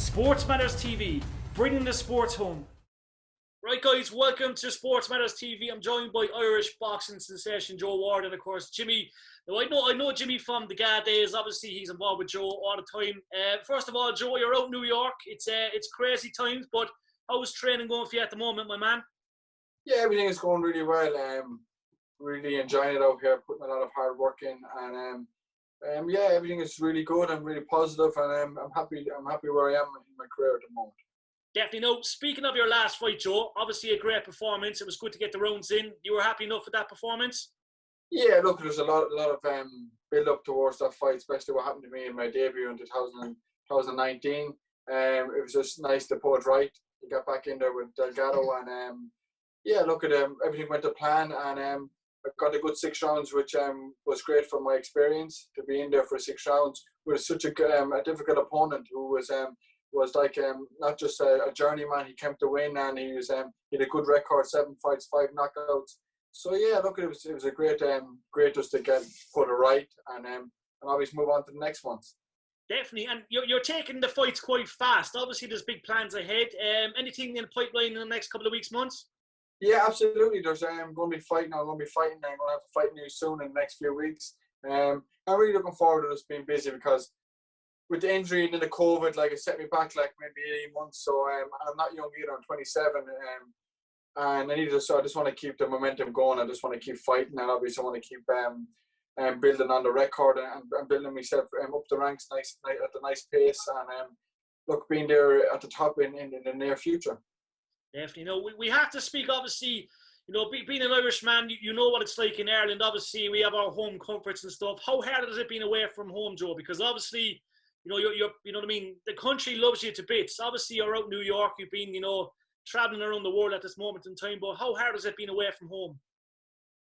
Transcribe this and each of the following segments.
Sports Matters TV, bringing the sports home. Right, guys, welcome to Sports Matters TV. I'm joined by Irish boxing sensation Joe Ward, and of course Jimmy. Now, I know Jimmy from the GA days. Obviously, he's involved with Joe all the time. First of all, Joe, you're out in New York. It's crazy times, but how's training going for you at the moment, my man? Yeah, everything is going really well. Really enjoying it out here, putting a lot of hard work in, and yeah, everything is really good. I'm really positive, and I'm happy. I'm happy where I am in my career at the moment. Definitely. No, speaking of your last fight, Joe, obviously a great performance. It was good to get the rounds in. You were happy enough with that performance? Yeah, look, there's a lot of build up towards that fight, especially what happened to me in my debut in 2019. It was just nice to put it right. To get back in there with Delgado, and yeah, look at everything went to plan, and I got a good 6 rounds, which was great for my experience to be in there for 6 rounds with such a difficult opponent who was like not just a journeyman. He came to win, and he had a good record, 7 fights, 5 knockouts. So yeah, look, it was a great just to get put it right, and obviously move on to the next ones. Definitely, and you're taking the fights quite fast. Obviously, there's big plans ahead. Anything in the pipeline in the next couple of weeks, months? Yeah, absolutely. There's I'm going to be fighting. I'm going to have to fight new soon in the next few weeks. I'm really looking forward to this being busy because with the injury and then the COVID, like it set me back like maybe 18 months. So I'm not young either. I'm 27, and I just want to keep the momentum going. I just want to keep fighting, and obviously I want to keep building on the record and building myself up the ranks at a nice pace, and look, being there at the top in the near future. Definitely. No, we have to speak, obviously, being an Irishman, you know what it's like in Ireland. Obviously, we have our home comforts and stuff. How hard has it been away from home, Joe? Because obviously, you're you know what I mean? The country loves you to bits. Obviously, you're out in New York. You've been, traveling around the world at this moment in time. But how hard has it been away from home?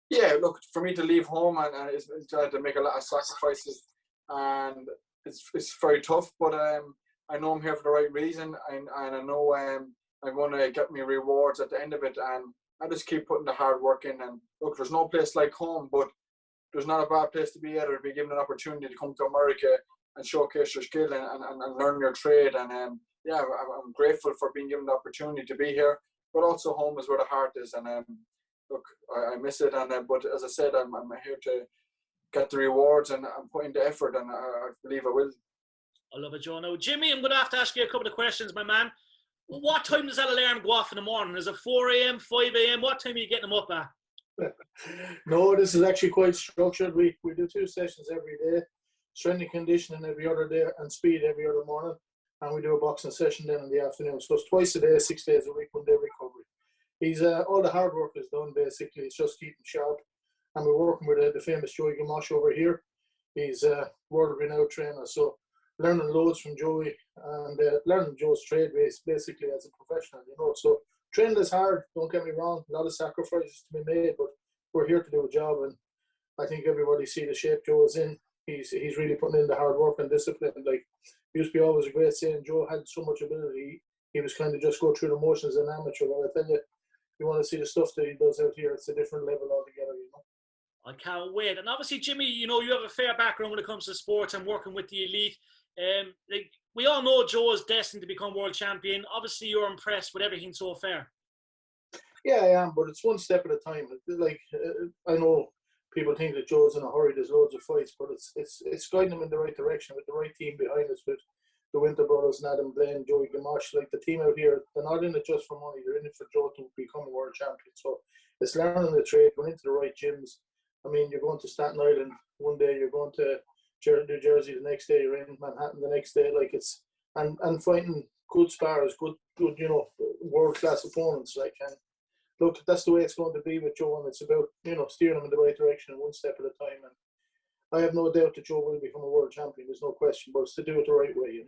Yeah, look, for me to leave home and it's to make a lot of sacrifices, and it's very tough. But I know I'm here for the right reason, and I know I'm going to get me rewards at the end of it, and I just keep putting the hard work in. And look, there's no place like home, but there's not a bad place to be either. To be given an opportunity to come to America and showcase your skill and learn your trade, and yeah, I'm grateful for being given the opportunity to be here. But also home is where the heart is, and look, I miss it, and but as I said, I'm here to get the rewards, and I'm putting the effort, and I believe I will. I love it, Joe. Now, Jimmy, I'm going to have to ask you a couple of questions, my man. What time does that alarm go off in the morning? Is it 4 a.m., 5 a.m.? What time are you getting them up at? No, this is actually quite structured. We do 2 sessions every day, strength and conditioning every other day, and speed every other morning. And we do a boxing session then in the afternoon. So it's twice a day, 6 days a week, 1 day recovery. He's all the hard work is done basically. It's just keeping sharp. And we're working with the famous Joey Gamache over here. He's a world-renowned trainer. So learning loads from Joey and learning Joe's trade basically as a professional, So training is hard, don't get me wrong. A lot of sacrifices to be made, but we're here to do a job. And I think everybody see the shape Joe is in. He's really putting in the hard work and discipline. Like, used to be always a great saying, Joe had so much ability. He was kind of just go through the motions as an amateur. But I tell you, you want to see the stuff that he does out here, it's a different level altogether, I can't wait. And obviously, Jimmy, you have a fair background when it comes to sports and working with the elite. We all know Joe is destined to become world champion. Obviously, you're impressed with everything so far. Yeah, I am, but it's one step at a time. Like, I know people think that Joe's in a hurry. There's loads of fights, but it's guiding him in the right direction with the right team behind us, with the Winter Brothers and Adam Blaine, Joey Gamache. Like, the team out here, they're not in it just for money. They're in it for Joe to become a world champion. So it's learning the trade, going into the right gyms. I mean, you're going to Staten Island one day, you're going to New Jersey the next day, you're in Manhattan the next day. Like, it's and fighting good sparring, good world class opponents. Like, and look, that's the way it's going to be with Joe, and it's about steering him in the right direction, one step at a time. And I have no doubt that Joe will become a world champion. There's no question, but it's to do it the right way,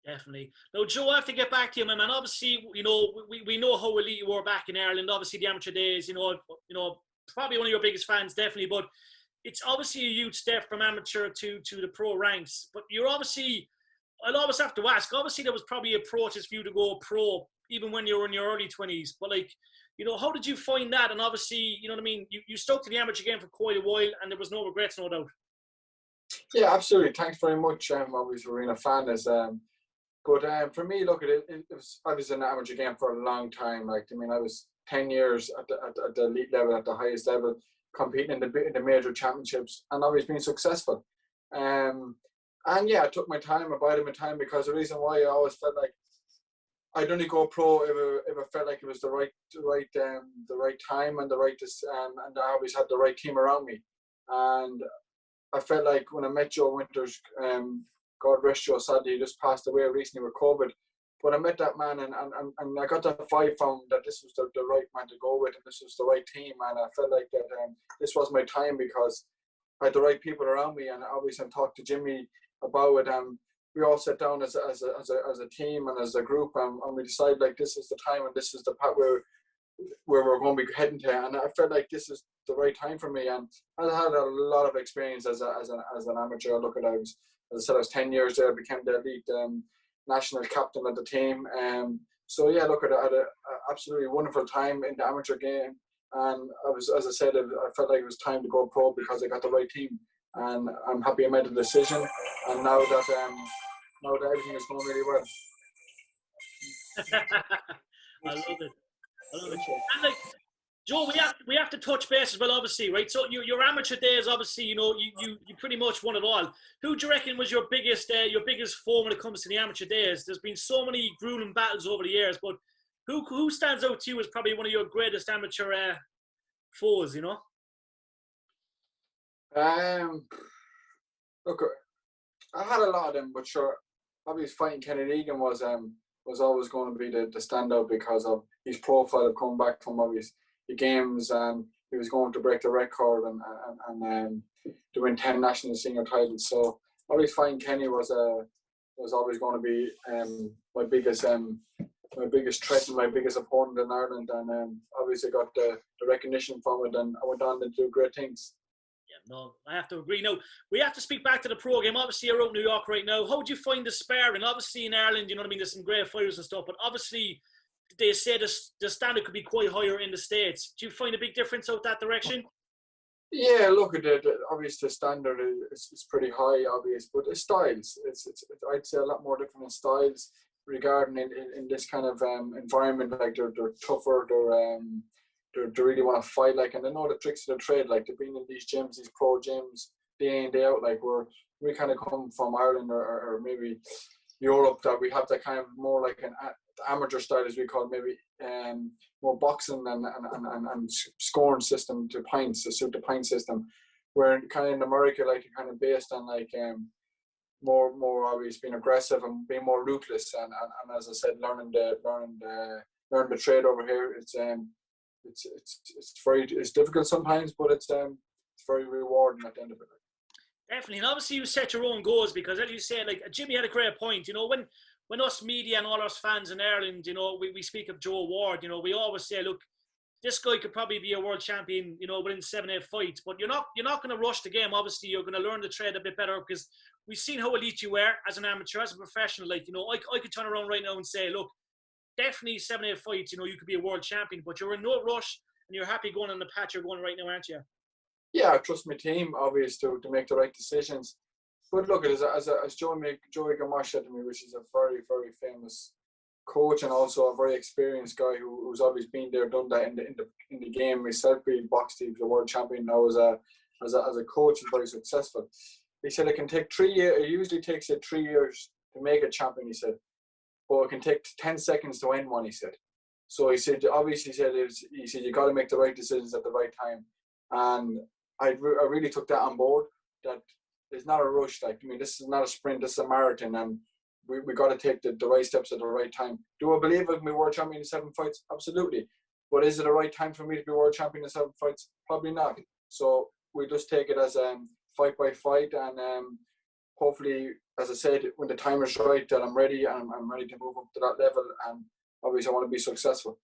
Definitely. Now, Joe, I have to get back to you, my man. Obviously, we know how elite you were back in Ireland. Obviously, the amateur days, probably one of your biggest fans, definitely. But it's obviously a huge step from amateur to the pro ranks. But you're obviously, I'll always have to ask, obviously there was probably approaches for you to go pro, even when you were in your early 20s. But like, how did you find that? And obviously, you stuck to the amateur game for quite a while, and there was no regrets, no doubt. Yeah, absolutely. Thanks very much. Obviously, for being a fan. But for me, look at it. I was in the amateur game for a long time. Like, I mean, I was 10 years at the elite level, at the highest level, competing in the major championships, and always been successful. And yeah, I took my time, abided my time, because the reason why I always felt like I'd only go pro if I felt like it was the right time and the right and I always had the right team around me. And I felt like when I met Joe Winters, God rest Joe, sadly he just passed away recently with COVID. But I met that man and I got that vibe from that this was the right man to go with, and this was the right team, and I felt like that this was my time because I had the right people around me. And obviously I talked to Jimmy about it, and we all sat down as a team and as a group, and we decided like this is the time and this is the part where we're going to be heading to. And I felt like this is the right time for me, and I had a lot of experience as an amateur. Look at I was, as I said, I was 10 years there. I became the elite national captain of the team. So yeah, look, I had an absolutely wonderful time in the amateur game, and I was, as I said, I felt like it was time to go pro because I got the right team, and I'm happy I made the decision. And now that everything is going really well. I love it. And like, Joe, we have to touch base as well, obviously, right? So your amateur days, obviously, you pretty much won it all. Who do you reckon was your biggest foe when it comes to the amateur days? There's been so many grueling battles over the years, but who stands out to you as probably one of your greatest amateur foes? Look, I had a lot of them, but sure, obviously fighting Kenny Egan was always going to be the standout because of his profile of coming back from obviously the games, and he was going to break the record and to win 10 national senior titles. So always fighting Kenny was always going to be my biggest threat and my biggest opponent in Ireland, and obviously got the recognition from it, and I went on to do great things. Yeah, no, I have to agree. Now, we have to speak back to the pro game. Obviously, you're out in New York right now. How do you find the sparring? Obviously, in Ireland, you know what I mean, there's some great fighters and stuff, but obviously, they say the standard could be quite higher in the States. Do you find a big difference out that direction? Yeah, look at it. Obviously, the standard is pretty high, obvious, but it's styles. It's I'd say a lot more different in styles regarding in this kind of environment. Like they're tougher. They really want to fight. Like, and they know the tricks of the trade. Like they've been in these gyms, these pro gyms, day in day out. Like we kind of come from Ireland or maybe Europe, that we have that kind of more like an amateur style, as we call it, maybe more boxing and scoring system to pints, to suit the pint system. Where kind of in America, like you're kind of based on like more obvious being aggressive and being more ruthless, and as I said, learning the trade over here. It's difficult sometimes, but it's very rewarding at the end of it. Definitely, and obviously you set your own goals because, as you said, like Jimmy had a great point. When us media and all us fans in Ireland, we speak of Joe Ward. We always say, look, this guy could probably be a world champion, within 7-8 fights. But you're not going to rush the game. Obviously, you're going to learn the trade a bit better because we've seen how elite you were as an amateur, as a professional. Like, I could turn around right now and say, look, definitely 7-8 fights. You could be a world champion, but you're in no rush and you're happy going on the path you're going right now, aren't you? Yeah, I trust my team, obviously, to make the right decisions. But look, as Joey Gamache said to me, which is a very, very famous coach and also a very experienced guy who's always been there, done that in the game. Himself being boxed, he was a world champion now as a coach and very successful. He said it can take 3 years. It usually takes 3 years to make a champion. He said, but it can take 10 seconds to win one. He said. So he said, obviously, he said you got to make the right decisions at the right time, and I really took that on board. That it's not a rush. Like, I mean, this is not a sprint. This is a marathon, and we got to take the right steps at the right time. Do I believe I can be world champion in 7 fights? Absolutely. But is it the right time for me to be world champion in 7 fights? Probably not. So we just take it as fight by fight, and hopefully, as I said, when the time is right, that I'm ready and I'm ready to move up to that level. And obviously, I want to be successful.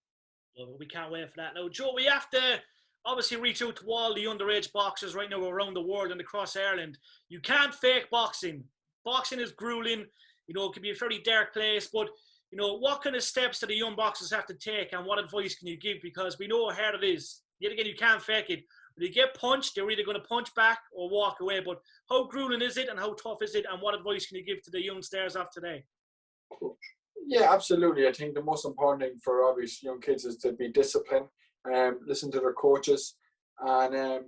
Well, we can't wait for that. Now, Joe, we have to obviously reach out to all the underage boxers right now around the world and across Ireland. You can't fake boxing. Boxing is grueling. It can be a very dark place, but what kind of steps do the young boxers have to take, and what advice can you give? Because we know how hard it is. Yet again, you can't fake it. When you get punched, they're either going to punch back or walk away. But how grueling is it, and how tough is it, and what advice can you give to the young stars of today? coach? Yeah, absolutely. I think the most important thing for obvious young kids is to be disciplined, listen to their coaches, and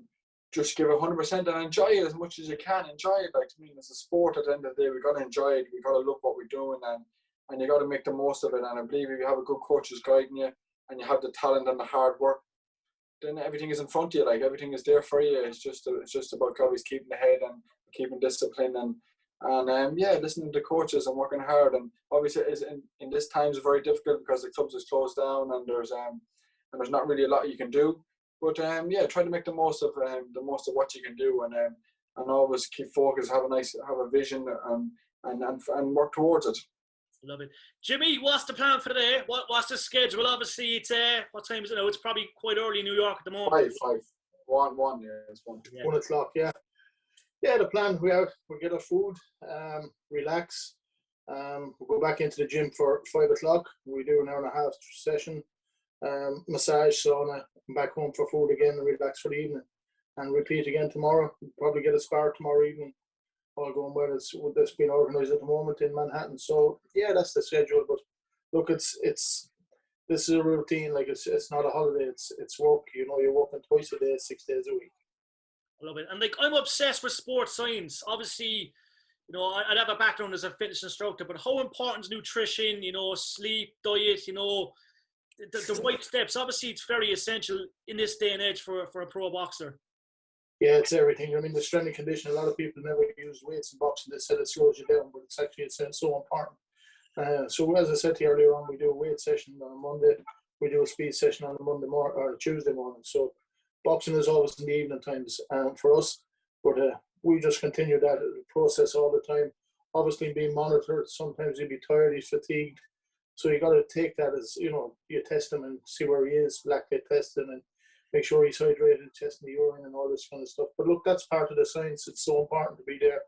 just give 100% and enjoy it as much as you can. Enjoy it. Like, I mean, it's a sport at the end of the day. We got to enjoy it. We got to love what we're doing, and you got to make the most of it. And I believe if you have a good coach who's guiding you, and you have the talent and the hard work, then everything is in front of you. Like, everything is there for you. It's just about always keeping the head and keeping discipline and listening to coaches and working hard. And obviously, in this time is very difficult because the clubs is closed down and there's not really a lot you can do. But try to make the most of what you can do, and always keep focused, have a vision, and work towards it. Love it. Jimmy, what's the plan for today? What's the schedule? Obviously, it's what time is it now? It's probably quite early in New York at the moment. 1, yeah, it's 1. Yeah. 1 o'clock, yeah. Yeah, the plan, we get our food, relax. We'll go back into the gym for 5 o'clock. We do an hour and a half session, massage, sauna, back home for food again and relax for the evening. And repeat again tomorrow. We'll probably get a spar tomorrow evening. All going well. That's being organised at the moment in Manhattan. So yeah, that's the schedule. But look, this is a routine. Like, it's not a holiday. It's work. You know, you're working twice a day, 6 days a week. I love it. And like, I'm obsessed with sports science. Obviously, you know, I'd have a background as a fitness instructor, but how important is nutrition? You know, sleep, diet. You know, the right steps. Obviously, it's very essential in this day and age for a pro boxer. Yeah, it's everything. I mean, the strength and conditioning, a lot of people never use weights in boxing. They said it slows you down, but it's so important. So as I said to you earlier on, we do a weight session on a Monday. We do a speed session on a Monday morning or a Tuesday morning. So boxing is always in the evening times for us. But we just continue that process all the time. Obviously being monitored. Sometimes he'll be tired, he's fatigued. So you got to take that as, you know, you test him and see where he is, lactate testing, and make sure he's hydrated, testing the urine and all this kind of stuff. But look, that's part of the science. It's so important to be there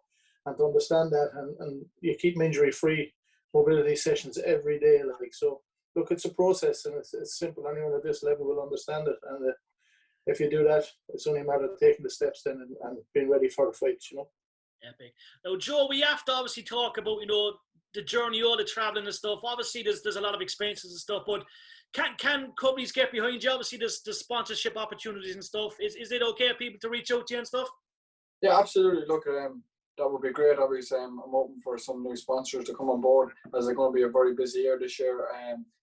and to understand that. And you keep him injury-free mobility sessions every day. Like, so look, it's a process, and it's simple. Anyone at this level will understand it. And if you do that, it's only a matter of taking the steps then and being ready for the fights, you know. Epic. Now, Joe, we have to obviously talk about, you know, the journey, all the traveling and stuff. Obviously, there's a lot of expenses and stuff, but can companies get behind you? Obviously, there's sponsorship opportunities and stuff. Is it okay for people to reach out to you and stuff? Yeah, absolutely. Look, that would be great. Obviously, I'm open for some new sponsors to come on board, as it's going to be a very busy year this year.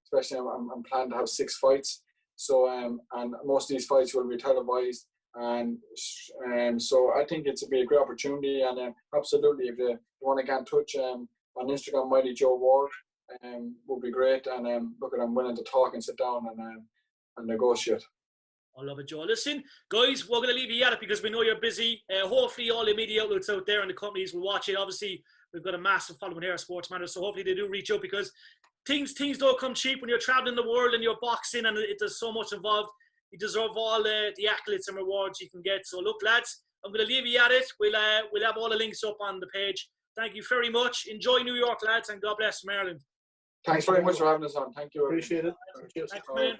Especially, I'm planning to have 6 fights. So, and most of these fights will be televised. And so I think it's be a great opportunity. And absolutely, if you want to get in touch on Instagram, Mighty Joe Ward, would be great. And look, I'm willing to talk and sit down and negotiate. I love it, Joe. Listen, guys, we're going to leave you at it because we know you're busy. Hopefully, all the media outlets out there and the companies will watch it. Obviously, we've got a massive following here at Sports Matters, so hopefully they do reach out, because things don't come cheap when you're traveling the world and you're boxing, and there's so much involved. You deserve all the accolades and rewards you can get. So, look, lads, I'm going to leave you at it. We'll have all the links up on the page. Thank you very much. Enjoy New York, lads, and God bless from Ireland. Thanks very much for having us on. Thank you. Appreciate it. Cheers. Thanks, man.